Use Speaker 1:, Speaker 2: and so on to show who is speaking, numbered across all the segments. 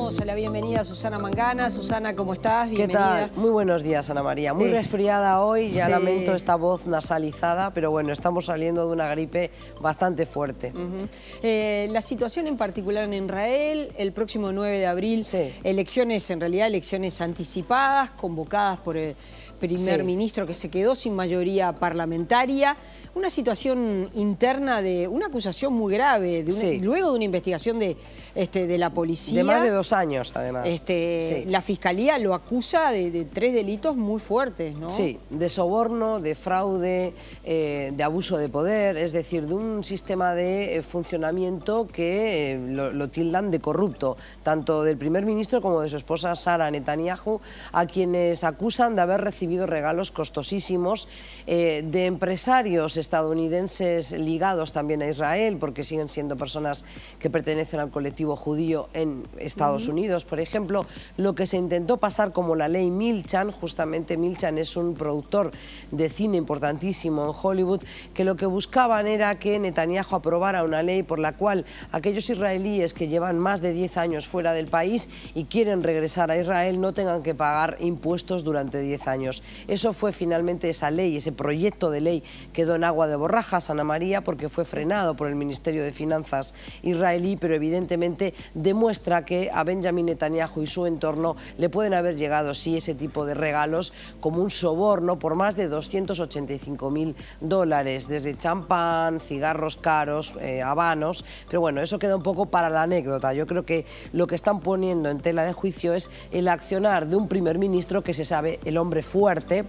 Speaker 1: damos la bienvenida a Susana Mangana. Susana, ¿cómo estás?
Speaker 2: ¿Qué
Speaker 1: Bienvenida.
Speaker 2: tal? Muy buenos días, Ana María. Muy resfriada hoy, ya
Speaker 1: sí.
Speaker 2: lamento esta voz nasalizada, pero bueno, estamos saliendo de una gripe bastante fuerte.
Speaker 1: La situación en particular en Israel, el próximo 9 de abril, elecciones, en realidad elecciones anticipadas, convocadas por el primer ministro que se quedó sin mayoría parlamentaria, una situación interna de una acusación muy grave, luego de una investigación de la policía.
Speaker 2: De más de 2 años, además.
Speaker 1: La fiscalía lo acusa de 3 delitos muy fuertes, ¿no?
Speaker 2: Sí, de soborno, de fraude, de abuso de poder, es decir, de un sistema de funcionamiento que lo tildan de corrupto, tanto del primer ministro como de su esposa Sara Netanyahu, a quienes acusan de haber recibido regalos costosísimos de empresarios estadounidenses ligados también a Israel, porque siguen siendo personas que pertenecen al colectivo judío en Estados Unidos, por ejemplo, lo que se intentó pasar como la ley Milchan. Justamente Milchan es un productor de cine importantísimo en Hollywood, que lo que buscaban era que Netanyahu aprobara una ley por la cual aquellos israelíes que llevan más de 10 años fuera del país y quieren regresar a Israel no tengan que pagar impuestos durante 10 años. Eso fue finalmente esa ley, ese proyecto de ley quedó en agua de borrajas, Ana María, porque fue frenado por el Ministerio de Finanzas israelí, pero evidentemente demuestra que a Benjamin Netanyahu y su entorno le pueden haber llegado, sí, ese tipo de regalos como un soborno por más de $285.000, desde champán, cigarros caros, habanos, pero bueno, eso queda un poco para la anécdota. Yo creo que lo que están poniendo en tela de juicio es el accionar de un primer ministro que se sabe el hombre fuerte,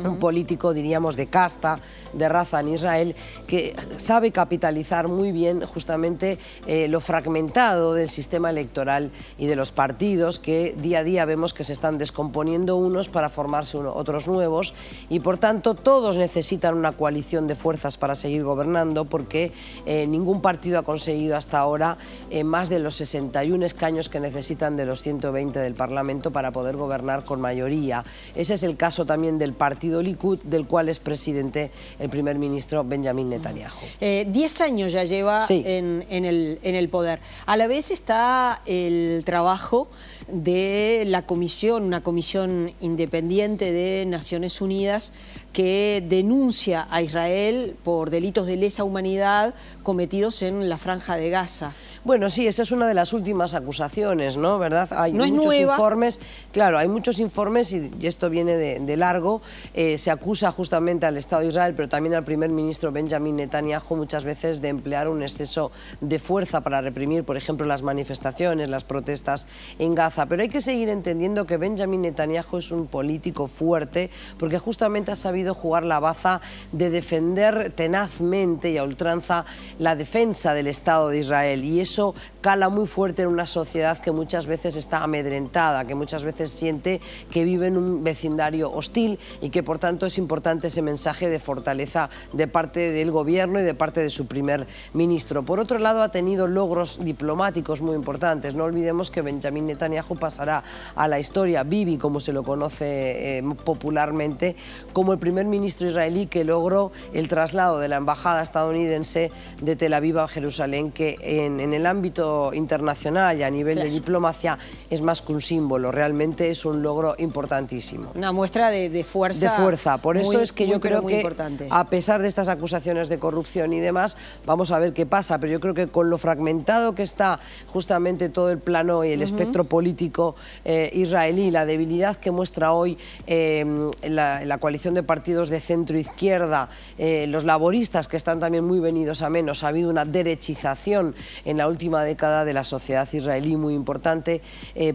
Speaker 2: un político, diríamos, de casta, de raza en Israel, que sabe capitalizar muy bien justamente lo fragmentado del sistema electoral y de los partidos, que día a día vemos que se están descomponiendo unos para formarse otros nuevos, y por tanto todos necesitan una coalición de fuerzas para seguir gobernando, porque ningún partido ha conseguido hasta ahora más de los 61 escaños que necesitan de los 120 del Parlamento para poder gobernar con mayoría. Ese es el caso también del partido Likud, del cual es presidente el primer ministro Benjamin Netanyahu.
Speaker 1: 10 años ya lleva en el poder. A la vez está el trabajo de la comisión, una comisión independiente de Naciones Unidas que denuncia a Israel por delitos de lesa humanidad cometidos en la Franja de Gaza.
Speaker 2: Bueno, sí, esa es una de las últimas acusaciones, ¿no? ¿Verdad? Hay
Speaker 1: no
Speaker 2: muchos
Speaker 1: es nueva.
Speaker 2: Informes, claro, hay muchos informes y esto viene de largo. Se acusa justamente al Estado de Israel, pero también al primer ministro Benjamin Netanyahu muchas veces de emplear un exceso de fuerza para reprimir, por ejemplo, las manifestaciones, las protestas en Gaza. Pero hay que seguir entendiendo que Benjamin Netanyahu es un político fuerte, porque justamente ha sabido jugar la baza de defender tenazmente y a ultranza la defensa del Estado de Israel, y eso cala muy fuerte en una sociedad que muchas veces está amedrentada, que muchas veces siente que vive en un vecindario hostil, y que por tanto es importante ese mensaje de fortaleza de parte del gobierno y de parte de su primer ministro. Por otro lado, ha tenido logros diplomáticos muy importantes. No olvidemos que Benjamin Netanyahu pasará a la historia, Bibi, como se lo conoce popularmente, como el primer ministro israelí que logró el traslado de la embajada estadounidense de Tel Aviv a Jerusalén, que en el ámbito internacional y a nivel de diplomacia es más que un símbolo, realmente es un logro importantísimo.
Speaker 1: Una muestra de fuerza.
Speaker 2: De fuerza, por eso es que yo creo que
Speaker 1: importante.
Speaker 2: A pesar de estas acusaciones de corrupción y demás, vamos a ver qué pasa, pero yo creo que con lo fragmentado que está justamente todo el plano y el espectro político israelí, la debilidad que muestra hoy la coalición de partidos de centro-izquierda, los laboristas que están también muy venidos a menos, ha habido una derechización en la última década de la sociedad israelí muy importante,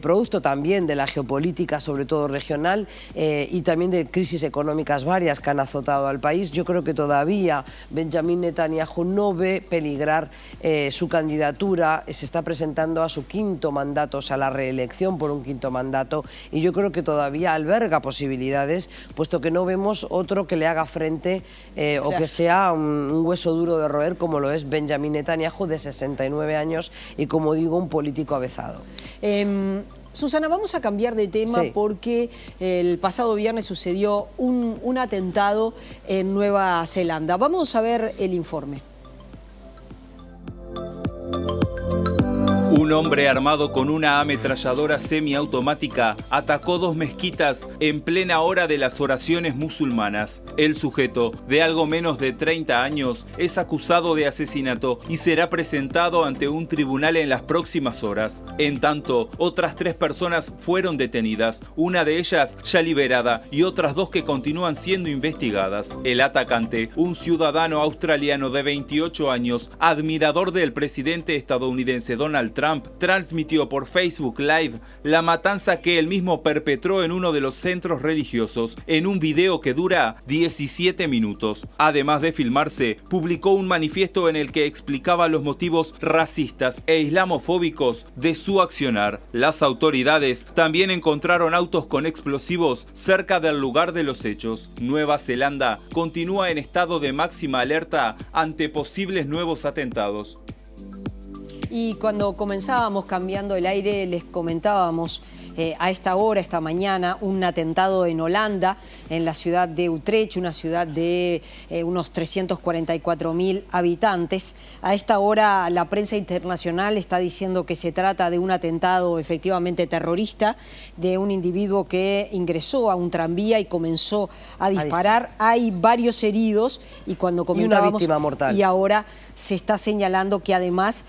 Speaker 2: producto también de la geopolítica, sobre todo regional, y también de crisis económicas varias que han azotado al país. Yo creo que todavía Benjamin Netanyahu no ve peligrar su candidatura, se está presentando a su 5º mandato, o sea, la reelección por un 5º mandato, y yo creo que todavía alberga posibilidades, puesto que no vemos otro que le haga frente o que sea un hueso duro de roer como lo es Benjamin Netanyahu, de 69 años y, como digo, un político avezado.
Speaker 1: Susana, vamos a cambiar de tema porque el pasado viernes sucedió un atentado en Nueva Zelanda. Vamos a ver el informe.
Speaker 3: Un Un hombre armado con una ametralladora semiautomática atacó 2 mezquitas en plena hora de las oraciones musulmanas. El sujeto, de algo menos de 30 años, es acusado de asesinato y será presentado ante un tribunal en las próximas horas. En tanto, otras 3 personas fueron detenidas, una de ellas ya liberada y otras 2 que continúan siendo investigadas. El atacante, un ciudadano australiano de 28 años, admirador del presidente estadounidense Donald Trump, transmitió por Facebook Live la matanza que él mismo perpetró en uno de los centros religiosos, en un video que dura 17 minutos. Además de filmarse, publicó un manifiesto en el que explicaba los motivos racistas e islamofóbicos de su accionar. Las autoridades también encontraron autos con explosivos cerca del lugar de los hechos. Nueva Zelanda continúa en estado de máxima alerta ante posibles nuevos atentados.
Speaker 1: Y cuando comenzábamos cambiando el aire, les comentábamos a esta hora, esta mañana, un atentado en Holanda, en la ciudad de Utrecht, una ciudad de unos 344.000 habitantes. A esta hora la prensa internacional está diciendo que se trata de un atentado efectivamente terrorista, de un individuo que ingresó a un tranvía y comenzó a disparar. Hay varios heridos y cuando comentábamos...
Speaker 2: Y una víctima mortal.
Speaker 1: Y ahora se está señalando que además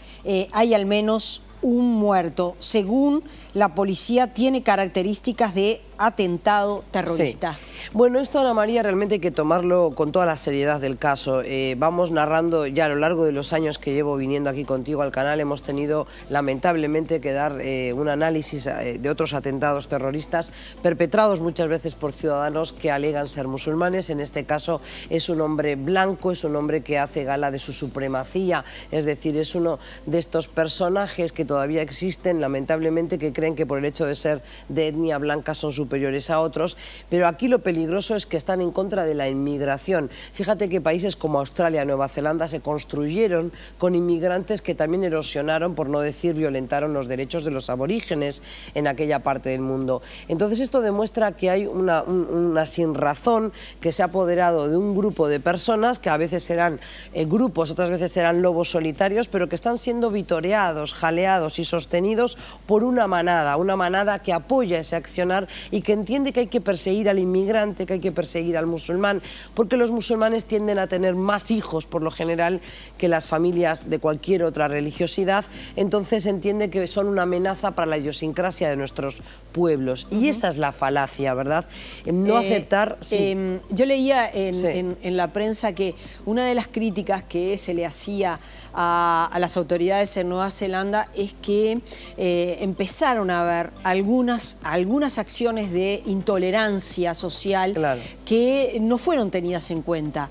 Speaker 1: hay al menos un muerto. Según la policía, tiene características de atentado terrorista.
Speaker 2: Sí. Bueno, esto, Ana María, realmente hay que tomarlo con toda la seriedad del caso. Vamos narrando ya a lo largo de los años que llevo viniendo aquí contigo al canal, hemos tenido lamentablemente que dar un análisis de otros atentados terroristas perpetrados muchas veces por ciudadanos que alegan ser musulmanes. En este caso es un hombre blanco, es un hombre que hace gala de su supremacía, es decir, es uno de estos personajes que todavía existen, lamentablemente, que creen que por el hecho de ser de etnia blanca son superiores a otros, pero aquí lo peligroso es que están en contra de la inmigración. Fíjate que países como Australia, Nueva Zelanda se construyeron con inmigrantes que también erosionaron, por no decir violentaron, los derechos de los aborígenes en aquella parte del mundo. Entonces esto demuestra que hay una sinrazón que se ha apoderado de un grupo de personas que a veces serán grupos, otras veces serán lobos solitarios, pero que están siendo vitoreados, jaleados y sostenidos por una manada que apoya ese accionar y que entiende que hay que perseguir al inmigrante, que hay que perseguir al musulmán, porque los musulmanes tienden a tener más hijos por lo general que las familias de cualquier otra religiosidad, entonces entiende que son una amenaza para la idiosincrasia de nuestros pueblos. Y esa es la falacia, ¿verdad? No aceptar... Sí.
Speaker 1: Yo leía en la prensa que una de las críticas que se le hacía a las autoridades en Nueva Zelanda es que empezaron a haber algunas acciones de intolerancia social que no fueron tenidas en cuenta.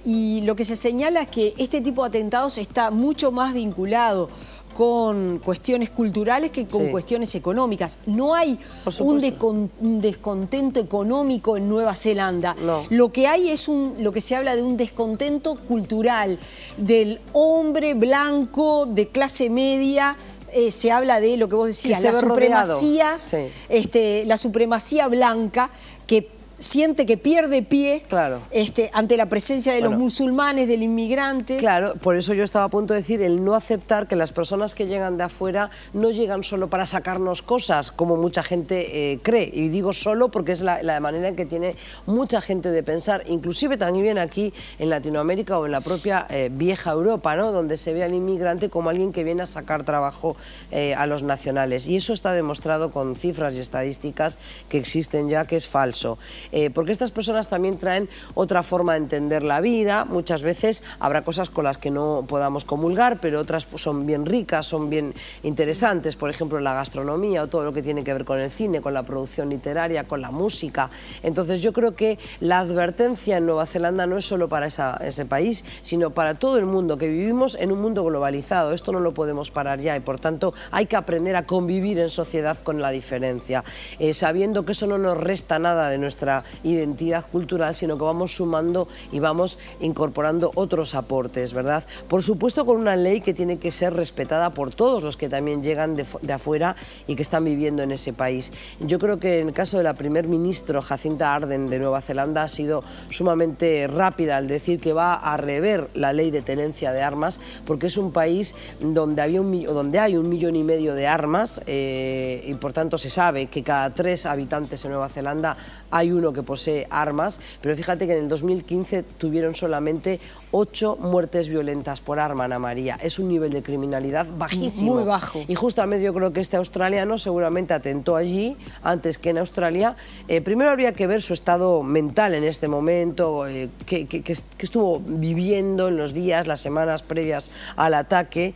Speaker 1: Y lo que se señala es que este tipo de atentados está mucho más vinculado con cuestiones culturales que con cuestiones económicas. No hay un descontento económico en Nueva Zelanda.
Speaker 2: No.
Speaker 1: Lo que hay es lo que se habla de un descontento cultural del hombre blanco de clase media. Se habla de lo que vos decías, la supremacía, la supremacía blanca que siente que pierde pie ante la presencia de los musulmanes, del inmigrante.
Speaker 2: Claro, por eso yo estaba a punto de decir el no aceptar que las personas que llegan de afuera no llegan solo para sacarnos cosas, como mucha gente cree. Y digo solo porque es la manera en que tiene mucha gente de pensar, inclusive también aquí en Latinoamérica o en la propia vieja Europa, ¿no? Donde se ve al inmigrante como alguien que viene a sacar trabajo a los nacionales. Y eso está demostrado con cifras y estadísticas que existen ya, que es falso. Porque estas personas también traen otra forma de entender la vida. Muchas veces habrá cosas con las que no podamos comulgar, pero otras pues, son bien ricas, son bien interesantes. Por ejemplo, la gastronomía o todo lo que tiene que ver con el cine, con la producción literaria, con la música. Entonces yo creo que la advertencia en Nueva Zelanda no es solo para ese país, sino para todo el mundo, que vivimos en un mundo globalizado. Esto no lo podemos parar ya y por tanto hay que aprender a convivir en sociedad con la diferencia, sabiendo que eso no nos resta nada de nuestra nuestra identidad cultural, sino que vamos sumando y vamos incorporando otros aportes, ¿verdad? Por supuesto, con una ley que tiene que ser respetada por todos los que también llegan de afuera y que están viviendo en ese país. Yo creo que en el caso de la primer ministro Jacinda Ardern de Nueva Zelanda ha sido sumamente rápida al decir que va a rever la ley de tenencia de armas, porque es un país donde hay 1,5 millones de armas y por tanto se sabe que cada 3 habitantes en Nueva Zelanda hay uno que posee armas, pero fíjate que en el 2015 tuvieron solamente 8 muertes violentas por arma, Ana María. Es un nivel de criminalidad bajísimo.
Speaker 1: Muy bajo.
Speaker 2: Y justamente yo creo que este australiano seguramente atentó allí antes que en Australia. Primero habría que ver su estado mental en este momento, que estuvo viviendo en los días, las semanas previas al ataque,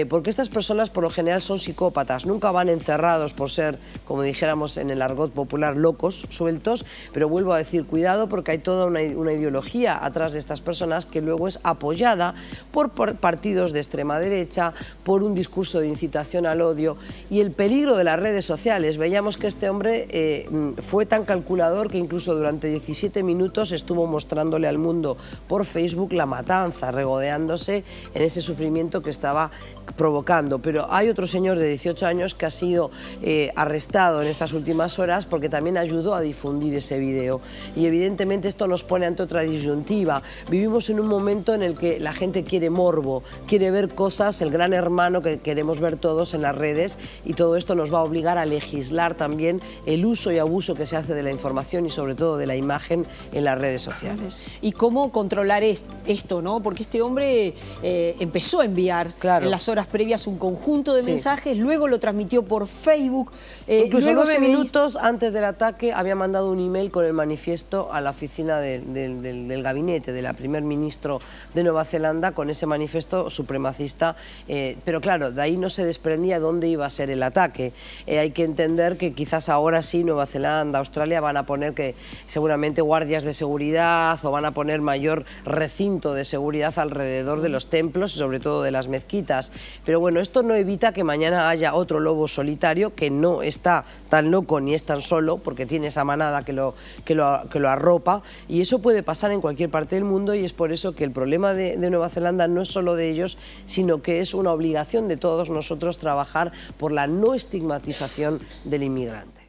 Speaker 2: porque estas personas por lo general son psicópatas, nunca van encerrados por ser, como dijéramos en el argot popular, locos, sueltos, pero vuelvo a decir, cuidado porque hay toda una ideología atrás de estas personas que luego es apoyada por partidos de extrema derecha, por un discurso de incitación al odio y el peligro de las redes sociales. Veíamos que este hombre fue tan calculador que incluso durante 17 minutos estuvo mostrándole al mundo por Facebook la matanza, regodeándose en ese sufrimiento que estaba provocando. Pero hay otro señor de 18 años que ha sido arrestado en estas últimas horas porque también ayudó a difundir ese vídeo. Y evidentemente esto nos pone ante otra disyuntiva. Vivimos en un momento en el que la gente quiere morbo, quiere ver cosas, el gran hermano que queremos ver todos en las redes, y todo esto nos va a obligar a legislar también el uso y abuso que se hace de la información y sobre todo de la imagen en las redes sociales.
Speaker 1: ¿Y cómo controlar esto, no? Porque este hombre empezó a enviar en las horas previas un conjunto de mensajes, luego lo transmitió por Facebook.
Speaker 2: Incluso
Speaker 1: luego
Speaker 2: 9 minutos antes del ataque había mandado un email con el manifiesto a la oficina del gabinete de la primer ministro de Nueva Zelanda, con ese manifiesto supremacista, pero claro, de ahí no se desprendía dónde iba a ser el ataque. Hay que entender que quizás ahora sí Nueva Zelanda, Australia van a poner que seguramente guardias de seguridad o van a poner mayor recinto de seguridad alrededor de los templos y sobre todo de las mezquitas, pero bueno, esto no evita que mañana haya otro lobo solitario que no está tan loco ni es tan solo porque tiene esa manada que lo arropa, y eso puede pasar en cualquier parte del mundo, y es por eso que el problema de Nueva Zelanda no es solo de ellos, sino que es una obligación de todos nosotros trabajar por la no estigmatización del inmigrante.